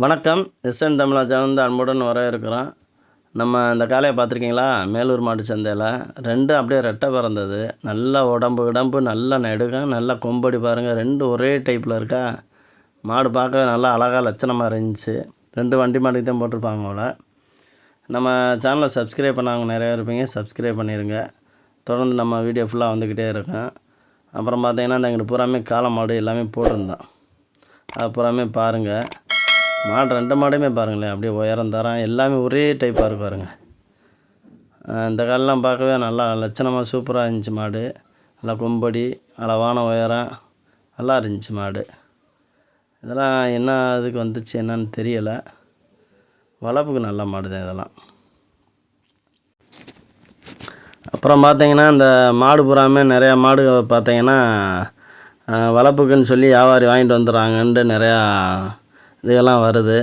வணக்கம். எஸ்என் தமிழா சேனல் அன்புடன் வரவேற்கிறோம். நம்ம இந்த காளையை பார்த்துருக்கீங்களா? மேலூர் மாட்டு சந்தையில் 2 அப்படியே ரெட்டை பிறந்தது. நல்ல உடம்பு நல்ல நெடுகம், நல்ல கொம்படி பாருங்கள். 2 ஒரே டைப்பில் இருக்கா. மாடு பார்க்க நல்லா அழகாக லட்சணமாக இருந்துச்சு. 2 வண்டி மாட்டுக்கு தான் போட்டிருப்பாங்க போல். நம்ம சேனலை சப்ஸ்கிரைப் பண்ணாங்க நிறையா இருப்பீங்க, சப்ஸ்கிரைப் பண்ணிடுங்க. தொடர்ந்து நம்ம வீடியோ ஃபுல்லாக வந்துக்கிட்டே இருக்கும். அப்புறம் பார்த்தீங்கன்னா இந்த இங்கிட்டு பூராமே காளை மாடு எல்லாமே போட்டிருந்தோம். அது பூராமே பாருங்கள். மாடு 2 மாடுமே பாருங்களேன், அப்படியே உயரம் தரம் எல்லாமே ஒரே டைப்பாக இருக்கு பாருங்கள். இந்த காலெலாம் பார்க்கவே நல்லா லட்சணமாக சூப்பராக இருந்துச்சு மாடு. நல்லா கொம்படி, அளவான உயரம், நல்லா இருந்துச்சு மாடு. இதெல்லாம் என்ன இதுக்கு வந்துச்சு என்னன்னு தெரியலை. வளர்ப்புக்கு நல்ல மாடு தான் இதெல்லாம். அப்புறம் பார்த்தீங்கன்னா இந்த மாடு பூராமே நிறையா மாடு பார்த்தீங்கன்னா வளர்ப்புக்குன்னு சொல்லி வியாபாரி வாங்கிட்டு வந்துடுறாங்கன்ட்டு நிறையா இதெல்லாம் வருது.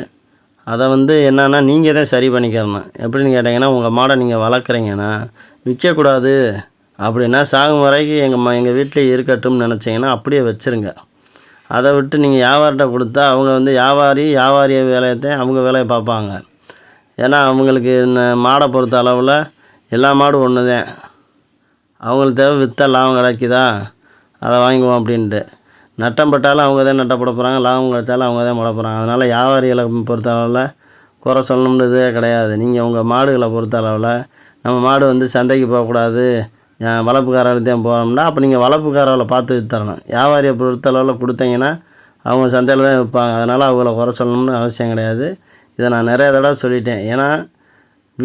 அதை என்னென்னா நீங்கள் தான் சரி பண்ணிக்கிறணும். எப்படின்னு கேட்டிங்கன்னா, உங்கள் மாடை நீங்கள் வளர்க்குறீங்கன்னா விற்கக்கூடாது அப்படின்னா சாகும் வரைக்கும் எங்கள் வீட்டிலே இருக்கட்டும்னு நினச்சிங்கன்னா அப்படியே வச்சுருங்க. அதை விட்டு நீங்கள் வியாபாரிட்ட கொடுத்தா அவங்க வியாபாரி வேலையத்தான் அவங்க வேலையை பார்ப்பாங்க. ஏன்னா அவங்களுக்கு இந்த மாடை பொறுத்த அளவில் எல்லா மாடும் ஒன்று தான். அவங்களுக்கு தேவை விற்றா லாபம் கிடைக்குதா அதை வாங்குவோம் அப்படின்ட்டு. நட்டம் பட்டாலும் அவங்க தான் நட்டப்பட போகிறாங்க, லாபம் கிடைச்சாலும் அவங்க தான் போட போகிறாங்க. அதனால் வியாபாரிகளை பொறுத்த அளவில் குறை சொல்லணுன்றதே கிடையாது. நீங்கள் உங்கள் மாடுகளை பொறுத்த அளவில் நம்ம மாடு சந்தைக்கு போகக்கூடாது, வளர்ப்புக்காரர்களுக்கு தான் போகிறோம்னா அப்போ நீங்கள் வளர்ப்புக்காரர்களை பார்த்து விற்றுறணும். வியாபாரியை பொறுத்த அளவில் கொடுத்தீங்கன்னா அவங்க சந்தையில் தான் விற்பாங்க. அதனால் அவங்கள குறை சொல்லணும்னு அவசியம் கிடையாது. இதை நான் நிறைய தடவை சொல்லிட்டேன். ஏன்னா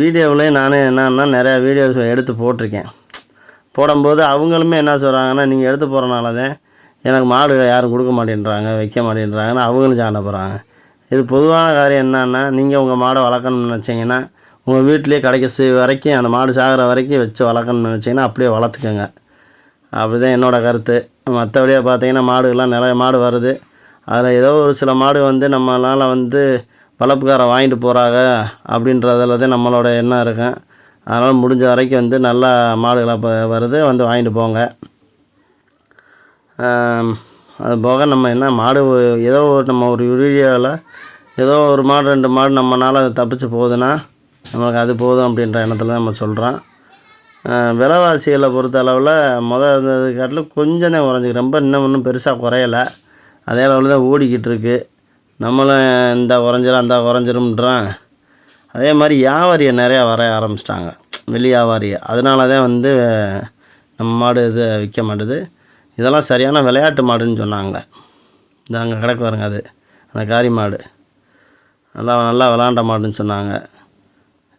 வீடியோவிலேயே நானே என்னன்னா நிறையா வீடியோஸ் எடுத்து போட்டிருக்கேன். போடும்போது அவங்களுமே என்ன சொல்கிறாங்கன்னா, நீங்கள் எடுத்து போகிறனால தான் எனக்கு மாடு யாரும் கொடுக்க மாட்டேன்றாங்க, வைக்க மாட்டேன்றாங்கன்னு அவங்களும் சாண்ட போகிறாங்க. இது பொதுவான காரியம் என்னன்னா, நீங்கள் உங்கள் மாடை வளர்க்கணும்னு நினச்சிங்கன்னா உங்கள் வீட்டிலே கிடைக்க வரைக்கும் அந்த மாடு சாகிற வரைக்கும் வச்சு வளர்க்கணும்னு நினச்சிங்கன்னா அப்படியே வளர்த்துக்கோங்க. அப்படி தான் என்னோடய கருத்து. மற்றபடியாக பார்த்தீங்கன்னா மாடுகள்லாம் நிறைய மாடு வருது. அதில் ஏதோ ஒரு சில மாடு நம்மளால் வளர்ப்புக்காரை வாங்கிட்டு போகிறாங்க அப்படின்றதில் தான் நம்மளோட எண்ணம் இருக்கும். அதனால் முடிஞ்ச வரைக்கும் நல்லா மாடுகளை வருது வாங்கிட்டு போங்க. அது போக நம்ம என்ன மாடு ஏதோ நம்ம ஒரு வீடியோவில் ஏதோ ஒரு மாடு 2 மாடு நம்மளால் அது தப்பிச்சு போகுதுன்னா நம்மளுக்கு அது போதும் அப்படின்ற எண்ணத்தில் தான் நம்ம சொல்கிறோம். விலைவாசிகளை பொறுத்த அளவில் இருந்தது காட்டிலும் கொஞ்சம் தான் குறைஞ்சிக்கு, ரொம்ப இன்னும் பெருசாக குறையலை. அதே அளவில் தான் ஓடிக்கிட்டு இருக்குது. நம்மளும் இந்த குறைஞ்சிரும் அந்த குறைஞ்சிரும்ன்றான். அதே மாதிரி வியாபாரியை நிறையா வர ஆரம்பிச்சிட்டாங்க, வெளி வியாபாரியை. அதனால தான் நம்ம மாடு இது விற்க மாட்டுது. இதெல்லாம் சரியான விளையாட்டு மாடுன்னு சொன்னாங்க. இந்த அங்கே கிடக்கு பாருங்க, அது அந்த காரி மாடு நல்லா விளாண்ட மாடுன்னு சொன்னாங்க.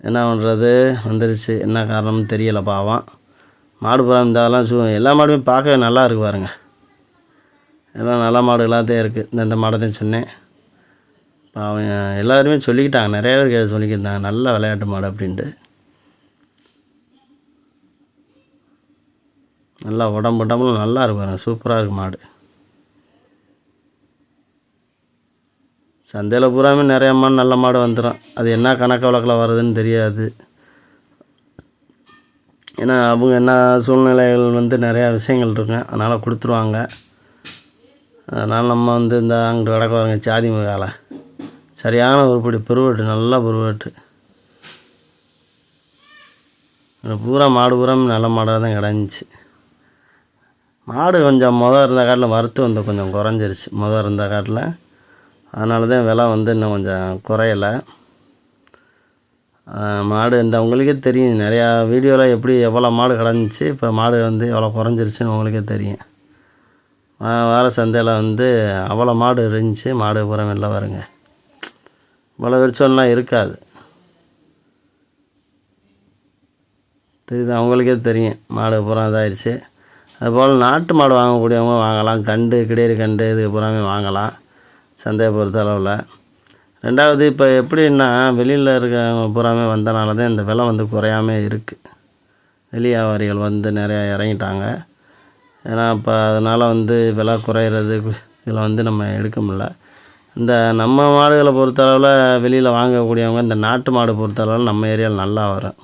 என்ன பண்ணுறது, வந்துருச்சு. என்ன காரணம்னு தெரியலை பாவம். மாடு புறம் இந்த அதெல்லாம் எல்லா மாடுமே பார்க்கவே நல்லா இருக்குது பாருங்க. எல்லாம் நல்ல மாடுகளாக தான் இருக்குது. இந்த மாடை தான் சொன்னேன். பாவம் எல்லாருமே சொல்லிக்கிட்டாங்க, நிறைய பேர் சொல்லிக்கிட்டாங்க நல்ல விளையாட்டு மாடு அப்படின்ட்டு. நல்லா உடம்புலாம் நல்லா இருக்கும், சூப்பராக இருக்குது மாடு. சந்தையில் பூராமே நிறைய மாடு நல்ல மாடு வந்துடும். அது என்ன கணக்கு வழக்கில் வருதுன்னு தெரியாது. ஏன்னா அவங்க என்ன சூழ்நிலைகள் நிறையா விஷயங்கள் இருக்கும், அதனால் கொடுத்துருவாங்க. அதனால் நம்ம இந்த அங்கிட்டு கிடக்குவாங்க சாதி மகாலை சரியான உருப்படி பெருவெட்டு, நல்லா பெருவெட்டு. பூரா மாடு பூராமே நல்ல மாடாக தான் கிடந்துச்சு. மாடு கொஞ்சம் இருந்த காட்டில் வறுத்து கொஞ்சம் குறைஞ்சிருச்சு இருந்த காட்டில். அதனால தான் விலை இன்னும் கொஞ்சம் குறையலை. மாடு உங்களுக்கே தெரியும், நிறையா வீடியோவில் எவ்வளோ மாடு கிடந்துச்சு, இப்போ மாடு எவ்வளோ குறைஞ்சிருச்சுன்னு உங்களுக்கே தெரியும். வார சந்தையில் அவ்வளோ மாடு இருந்துச்சு. மாடு பூரா வெளில வருங்க, இவ்வளோ விரிச்சோன்னா இருக்காது. தெரியுது, அவங்களுக்கே தெரியும். மாடு பூரா இதாகிடுச்சு. அதுபோல் நாட்டு மாடு வாங்கக்கூடியவங்க வாங்கலாம். கிடேரி கண்டு இது பூராமே வாங்கலாம் சந்தையை பொறுத்த அளவில். ரெண்டாவது இப்போ எப்படின்னா வெளியில் இருக்கவங்க பூராமே வந்தனால தான் இந்த விலை குறையாமல் இருக்குது. வெளி வியாபாரிகள் நிறையா இறங்கிட்டாங்க. ஏன்னா இப்போ அதனால் விலை குறையிறது இதில் நம்ம எடுக்க முடியல. இந்த நம்ம மாடுகளை பொறுத்தளவில் வெளியில் வாங்கக்கூடியவங்க இந்த நாட்டு மாடு பொறுத்தளவில் நம்ம ஏரியாவில் நல்லா வரும்.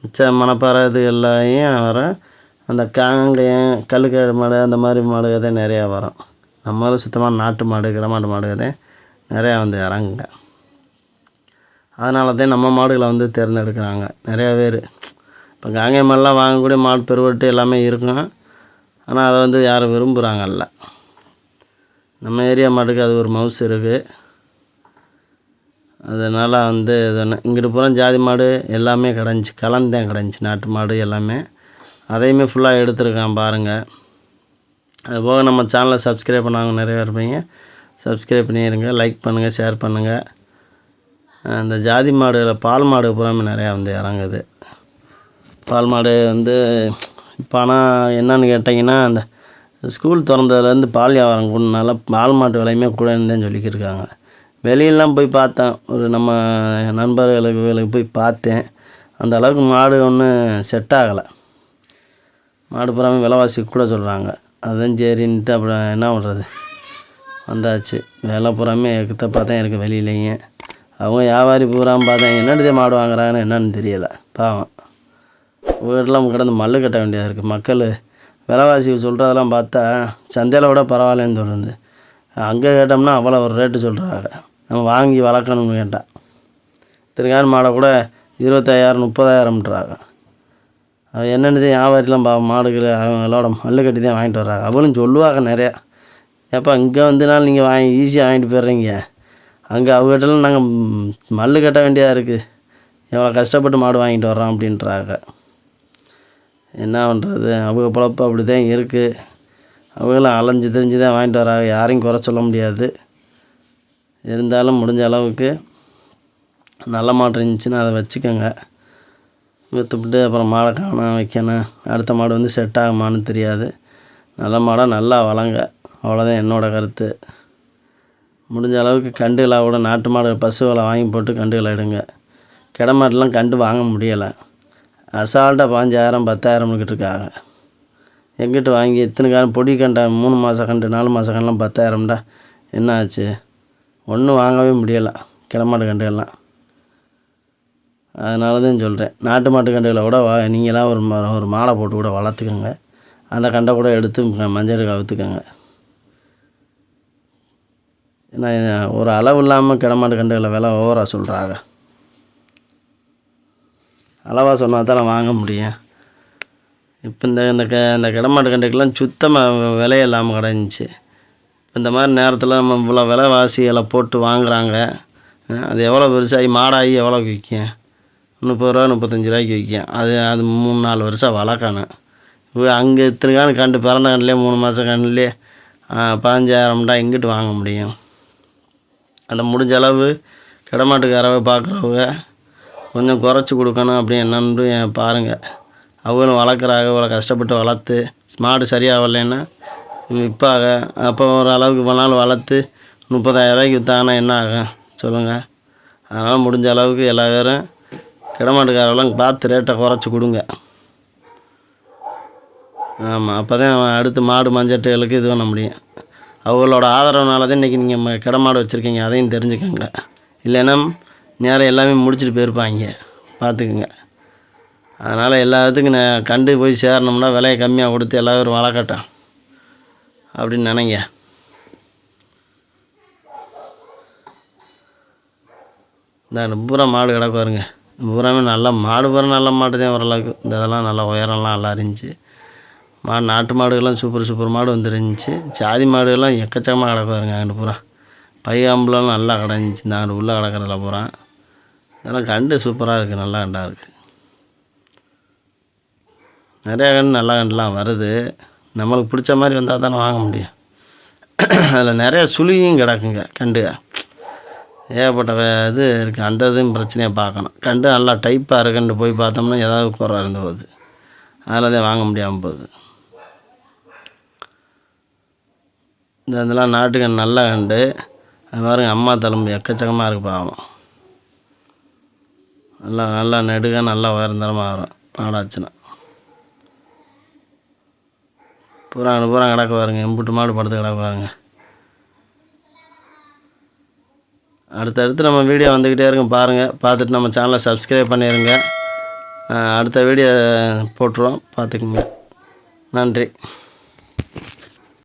மிச்ச மணப்பாறை இதுகள்லையும் வரும். அந்த காங்கயம் கல்லுக்கேடு மாடு அந்த மாதிரி மாடுகள் தான் நிறையா வரும். நம்ம சுத்தமாக நாட்டு மாடு கிடமாட்டு மாடுகள் தான் நிறையா இறங்குங்க. அதனால தான் நம்ம மாடுகளை வந்து தேர்ந்தெடுக்கிறாங்க நிறையா பேர். இப்போ காங்கேய மாடுலாம் வாங்கக்கூடிய மாடு பெருவெட்டு எல்லாமே இருக்கும். ஆனால் அதை வந்து யாரும் விரும்புகிறாங்கல்ல. நம்ம ஏரியா மாட்டுக்கு அது ஒரு மவுசு இருக்குது. அதனால் வந்து இங்கிட்டு பூரா ஜாதி மாடு எல்லாமே கலந்துதான் கிடந்துச்சு நாட்டு மாடு எல்லாமே. அதையுமே ஃபுல்லாக எடுத்துருக்கான் பாருங்கள். அதுபோக நம்ம சேனலை சப்ஸ்கிரைப் பண்ணாங்க நிறைய இருப்பீங்க. சப்ஸ்கிரைப் பண்ணிடுங்க, லைக் பண்ணுங்கள், ஷேர் பண்ணுங்கள். இந்த ஜாதி மாடுகளில் பால் மாடு பூராமே நிறையா வந்து இறங்குது. பால் மாடு வந்து இப்போ ஆனால் என்னன்னு கேட்டிங்கன்னா, அந்த ஸ்கூல் திறந்ததுலேருந்து பால் வியாபாரம் கூடனால பால் மாட்டு விலையுமே கூடன்னு தான் சொல்லிக்கிட்டு இருக்காங்க. வெளியெல்லாம் போய் பார்த்தேன், ஒரு நம்ம நண்பர்களுக்கு போய் பார்த்தேன். அந்த அளவுக்கு மாடு ஒன்றும் செட் ஆகலை. மாடு பூராமே விலைவாசி கூட சொல்கிறாங்க. அதுதான் சரின்ட்டு அப்புறம் என்ன பண்ணுறது, வந்தாச்சு. விலை பூராமே எக்கத்தை பார்த்தேன் எனக்கு வெளியிலேயே. அவங்க வியாபாரி பூராமல் பார்த்தேன், என்னென்னதே மாடு வாங்குறாங்கன்னு என்னன்னு தெரியலை. பாவம் வீட்டெலாம் கிடந்து மல்லு கட்ட வேண்டியதாக இருக்குது. மக்கள் விலைவாசி சொல்கிறதெல்லாம் பார்த்தா சந்தையில் விட பரவாயில்லன்னு தோணுது. அங்கே கேட்டோம்னா அவ்வளோ ஒரு ரேட்டு சொல்கிறாங்க. நம்ம வாங்கி வளர்க்கணும்னு கேட்டால் திருக்கான மாடை கூட 25,000 30,000ன்றாங்க. அது என்னென்னது வியாபாரிலாம் மாடுகள் அவங்களோட மல்லு கட்டி தான் வாங்கிட்டு வர்றாங்க. அவளும் சொல்லுவாங்க நிறையா. ஏப்பா இங்கே வந்துனாலும் நீங்கள் ஈஸியாக வாங்கிட்டு போயிடுறீங்க, அங்கே அவங்ககிட்டலாம் நாங்கள் மல்லு கட்ட வேண்டியதாக இருக்குது, எவ்வளோ கஷ்டப்பட்டு மாடு வாங்கிட்டு வர்றோம் அப்படின்றாங்க. என்ன பண்ணுறது, அவங்க பொழப்பு அப்படி தான் இருக்குது. அவங்களும் அலைஞ்சு திரிஞ்சு தான் வாங்கிட்டு வராங்க, யாரையும் குறை சொல்ல முடியாது. இருந்தாலும் முடிஞ்ச அளவுக்கு நல்ல மாடு இருந்துச்சுன்னா அதை வச்சுக்கோங்க. விற்றுப்பிட்டு அப்புறம் மாடை காண வைக்கணும், அடுத்த மாடு வந்து செட் ஆகுமான்னு தெரியாது. நல்ல மாடாக நல்லா வளங்க, அவ்வளோதான் என்னோடய கருத்து. முடிஞ்ச அளவுக்கு கண்டுகளாக கூட நாட்டு மாடு பசுகளை வாங்கி போட்டு கண்டுகளை எடுங்க. கிட மாட்டெலாம் கண்டு வாங்க முடியலை. அசால்ட்டாக 5,000 10,000க்கிட்டு இருக்காங்க. எங்கிட்ட வாங்கி எத்தனை காலம் பொடி கண்டா 3 மாத கண்டு 4 மாத கண்டுலாம் 10,000டா என்ன ஆச்சு? ஒன்றும் வாங்கவே முடியலை கிடமாட்டு கண்டுகள்லாம். அதனால தான் சொல்கிறேன், நாட்டு மாட்டு கண்டுகளை கூட நீங்களாம் ஒரு மாலை போட்டு கூட வளர்த்துக்கோங்க. அந்த கண்டை கூட எடுத்து மஞ்சளுக்கு அவுத்துக்கோங்க. ஏன்னா ஒரு அளவு இல்லாமல் கிடமாட்டு கண்டுகளை விலை ஓவராக சொல்கிறாங்க. அளவாக சொன்னால் தான் வாங்க முடியும். இப்போ இந்த கிடமாட்டு கண்டுக்கெல்லாம் சுத்தமாக விலையே இல்லாமல் கிடந்துச்சு. இந்த மாதிரி நேரத்தில் நம்ம இவ்வளோ விலைவாசிகளை போட்டு வாங்குகிறாங்க. அது எவ்வளோ பெருசாகி மாடாகி எவ்வளோக்கு விற்கும்? 30 ரூபா 35 ரூபாய்க்கு விற்கும். அது 3-4 வருஷம் வளர்க்கணும். அங்கே இத்தனை கண்டு பிறந்த கண்டுலேயே 3 மாத கண்டுலேயே 15,000டா எங்கிட்டு வாங்க முடியும்? அந்த முடிஞ்ச அளவு கிடமாட்டுக்காரவை பார்க்குறவங்க கொஞ்சம் குறைச்சி கொடுக்கணும் அப்படின்னு என்னன்னு பாருங்கள். அவங்களும் வளர்க்குறாங்க, இவ்வளோ கஷ்டப்பட்டு வளர்த்து மாடு சரியாக வரலைன்னா விற்பாங்க. அப்போ ஒரு அளவுக்கு போனாலும் வளர்த்து 30,000 ரூபாய்க்கு விற்றாங்கன்னா என்ன ஆகும் சொல்லுங்கள்? அதனால் முடிஞ்ச அளவுக்கு எல்லா பேரும் கிடமாட்டுக்காரெல்லாம் பார்த்து ரேட்டை குறைச்சி கொடுங்க. ஆமாம், அப்போ தான் அடுத்து மாடு மஞ்சட்டுகளுக்கு இது பண்ண முடியும். அவங்களோட ஆதரவுனால தான் இன்றைக்கி நீங்கள் கிடமாடு வச்சுருக்கீங்க, அதையும் தெரிஞ்சுக்கோங்க. இல்லைன்னா நேரம் எல்லாமே முடிச்சுட்டு போயிருப்பாங்க, பார்த்துக்குங்க. அதனால் எல்லாத்துக்கும் கண்டு போய் சேரணும்னா விலையை கம்மியாக கொடுத்து எல்லா பேரும் வளர்க்கட்டும் அப்படின்னு நினைங்க. இந்த பூரா மாடு கிடக்கு வருங்க, பூராமே நல்ல மாடு பூரா நல்ல மாடு தான் ஓரளவுக்கு. இந்த இதெல்லாம் நல்லா உயரம்லாம் நல்லா இருந்துச்சு. நாட்டு மாடுகள்லாம் சூப்பர் மாடு வந்துருந்துச்சு. ஜாதி மாடுகள்லாம் எக்கச்சக்கமாக கிடக்கு வருங்க. அங்கிட்டு பூரா பையாம்புலாம் நல்லா கிடந்துச்சு. இந்த அங்கிட்டு உள்ளே கிடக்கிறதுல பூரா இதெல்லாம் கண்டு சூப்பராக இருக்குது, நல்லா கண்டாக இருக்குது. நிறையா கண்டு நல்ல கண்டுலாம் வருது. நம்மளுக்கு பிடிச்ச மாதிரி வந்தால் தானே வாங்க முடியும். அதில் நிறையா சுழியும் கிடக்குங்க கண்டு, ஏகப்பட்ட இது இருக்குது. அந்த இதுவும் பிரச்சனையை பார்க்கணும். கண்டு நல்லா டைப்பாக இருக்குன்னு போய் பார்த்தோம்னா ஏதாவது குறை இருந்து போகுது, அதில் தான் வாங்க முடியாமல் போகுது. இதெல்லாம் நாட்டுக்கண்டு நல்ல கண்டு. அது பாருங்க, அம்மா தழும்பு எக்கச்சக்கமாக இருக்குது பாவம். நல்லா நெடுக நல்லா உயர்ந்தரமாக வரும் மாடாச்சுன்னா. பூரா கிடக்க பாருங்க, எம்புட்டு மாடு படுத்து கிடக்க பாருங்க. அடுத்தடுத்து நம்ம வீடியோ வந்துக்கிட்டே இருங்க, பாருங்கள். பார்த்துட்டு நம்ம சேனலை சப்ஸ்கிரைப் பண்ணிடுங்க. அடுத்த வீடியோ போட்டுருவோம், பார்த்துக்குங்க. நன்றி.